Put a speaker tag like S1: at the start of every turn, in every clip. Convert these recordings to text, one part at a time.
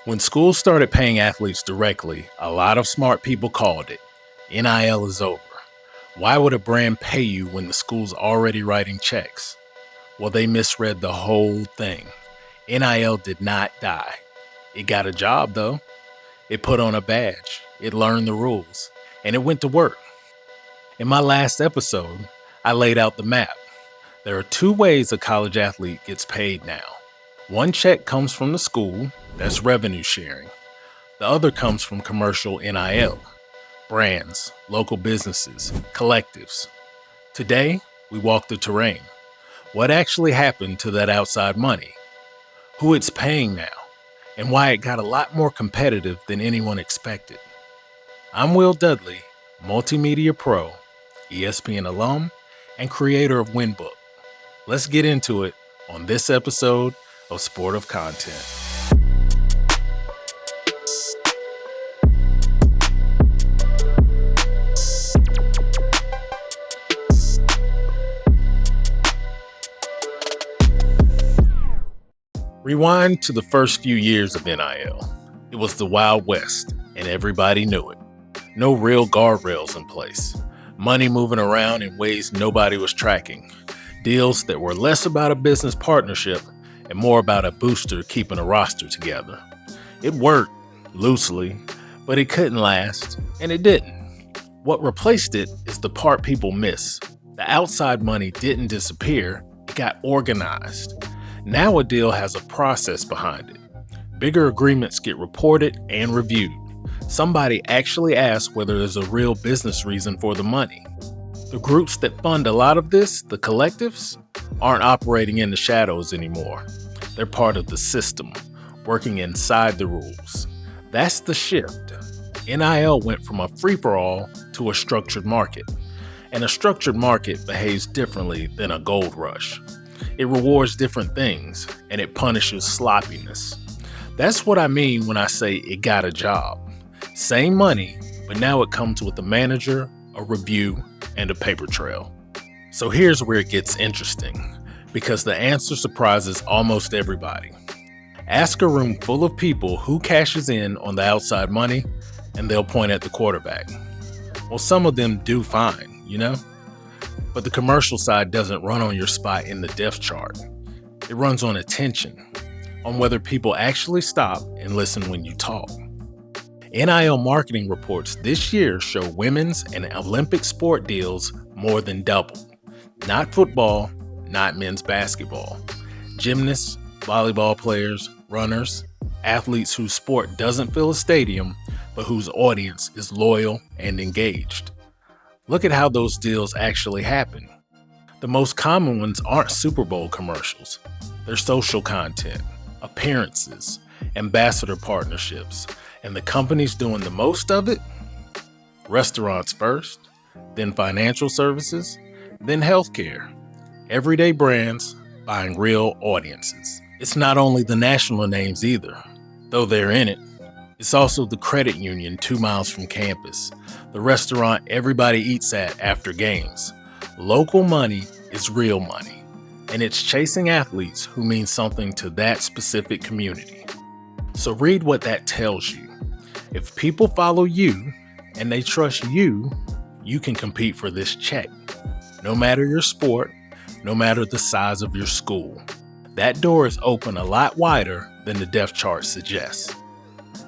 S1: When schools started paying athletes directly, a lot of smart people called it. NIL is over. Why would a brand pay you when the school's already writing checks? Well, they misread the whole thing. NIL did not die. It got a job, though. It put on a badge, it learned the rules, and it went to work. In my last episode, I laid out the map. There are two ways a college athlete gets paid now. One check comes from the school, that's revenue sharing. The other comes from commercial NIL, brands, local businesses, collectives. Today, we walk the terrain. What actually happened to that outside money? Who it's paying now? And why it got a lot more competitive than anyone expected. I'm Will Dudley, multimedia pro, ESPN alum, and creator of Winbook. Let's get into it on this episode of Sport of Content. Rewind to the first few years of NIL. It was the Wild West, and everybody knew it. No real guardrails in place. Money moving around in ways nobody was tracking. Deals that were less about a business partnership and more about a booster keeping a roster together. It worked, loosely, but it couldn't last, and it didn't. What replaced it is the part people miss. The outside money didn't disappear, it got organized. Now a deal has a process behind it. Bigger agreements get reported and reviewed. Somebody actually asks whether there's a real business reason for the money. The groups that fund a lot of this, the collectives, aren't operating in the shadows anymore. They're part of the system, working inside the rules. That's the shift. NIL went from a free-for-all to a structured market. And a structured market behaves differently than a gold rush. It rewards different things, and it punishes sloppiness. That's what I mean when I say it got a job. Same money, but now it comes with a manager, a review, and a paper trail. So here's where it gets interesting, because the answer surprises almost everybody. Ask a room full of people who cashes in on the outside money, and they'll point at the quarterback. Well, some of them do fine, you know? But the commercial side doesn't run on your spot in the depth chart. It runs on attention, on whether people actually stop and listen when you talk. NIL marketing reports this year show women's and Olympic sport deals more than doubled. Not football, not men's basketball. Gymnasts, volleyball players, runners, athletes whose sport doesn't fill a stadium, but whose audience is loyal and engaged. Look at how those deals actually happen. The most common ones aren't Super Bowl commercials. They're social content, appearances, ambassador partnerships, and the companies doing the most of it? Restaurants first, then financial services, then healthcare. Everyday brands buying real audiences. It's not only the national names either, though they're in it. It's also the credit union 2 miles from campus, the restaurant everybody eats at after games. Local money is real money, and it's chasing athletes who mean something to that specific community. So read what that tells you. If people follow you and they trust you, you can compete for this check. No matter your sport, no matter the size of your school. That door is open a lot wider than the depth chart suggests.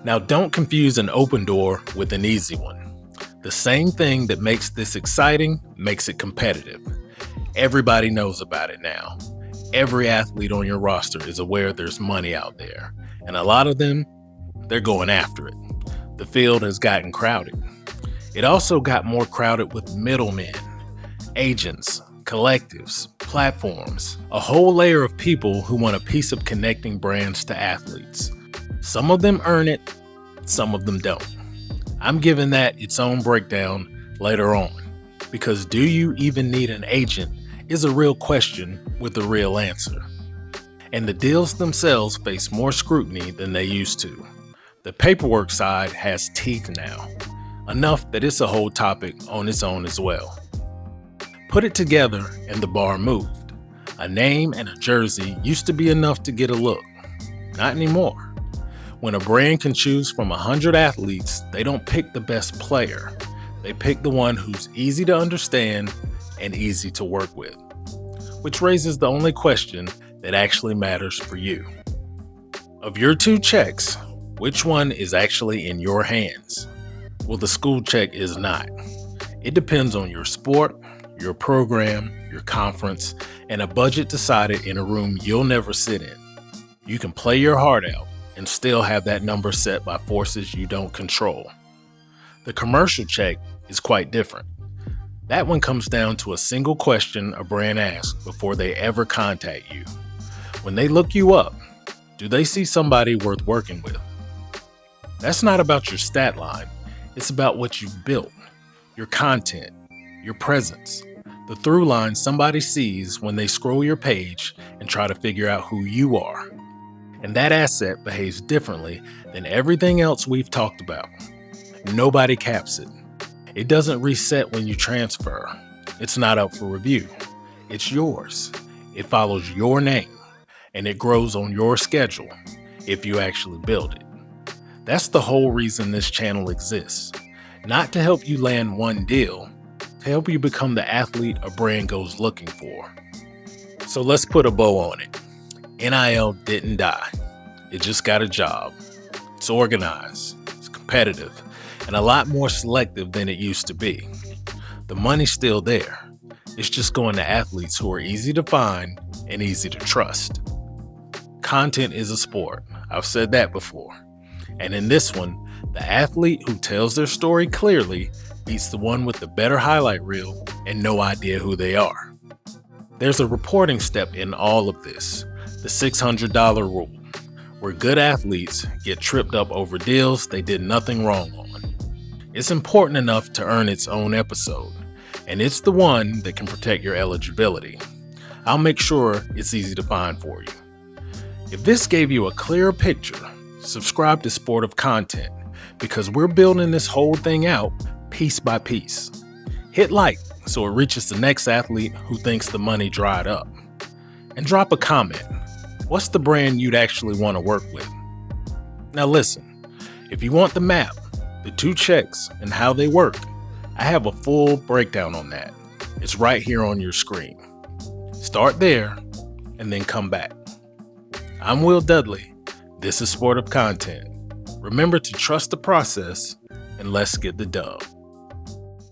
S1: Now, don't confuse an open door with an easy one. The same thing that makes this exciting makes it competitive. Everybody knows about it now. Every athlete on your roster is aware there's money out there, and a lot of them, they're going after it. The field has gotten crowded. It also got more crowded with middlemen, agents, collectives, platforms, a whole layer of people who want a piece of connecting brands to athletes. Some of them earn it, some of them don't. I'm giving that its own breakdown later on, because do you even need an agent is a real question with a real answer. And the deals themselves face more scrutiny than they used to. The paperwork side has teeth now, enough that it's a whole topic on its own as well. Put it together and the bar moved. A name and a jersey used to be enough to get a look. Not anymore. When a brand can choose from 100 athletes, they don't pick the best player. They pick the one who's easy to understand and easy to work with. Which raises the only question that actually matters for you. Of your 2 checks, which one is actually in your hands? Well, the school check is not. It depends on your sport, your program, your conference, and a budget decided in a room you'll never sit in. You can play your heart out and still have that number set by forces you don't control. The commercial check is quite different. That one comes down to a single question a brand asks before they ever contact you. When they look you up, do they see somebody worth working with? That's not about your stat line. It's about what you've built, your content, your presence, the through line somebody sees when they scroll your page and try to figure out who you are. And that asset behaves differently than everything else we've talked about. Nobody caps it. It doesn't reset when you transfer. It's not up for review. It's yours. It follows your name, and it grows on your schedule if you actually build it. That's the whole reason this channel exists. Not to help you land one deal, to help you become the athlete a brand goes looking for. So let's put a bow on it. NIL didn't die. It just got a job. It's organized, it's competitive, and a lot more selective than it used to be. The money's still there. It's just going to athletes who are easy to find and easy to trust. Content is a sport. I've said that before. And in this one, the athlete who tells their story clearly beats the one with the better highlight reel and no idea who they are. There's a reporting step in all of this, the $600 rule, where good athletes get tripped up over deals they did nothing wrong on. It's important enough to earn its own episode, and it's the one that can protect your eligibility. I'll make sure it's easy to find for you. If this gave you a clearer picture, subscribe to Sportive Content, because we're building this whole thing out piece by piece. Hit like so it reaches the next athlete who thinks the money dried up. And drop a comment. What's the brand you'd actually want to work with? Now listen, if you want the map, the 2 checks, and how they work, I have a full breakdown on that. It's right here on your screen. Start there and then come back. I'm Will Dudley. This is Sportive Content. Remember to trust the process and let's get the dub.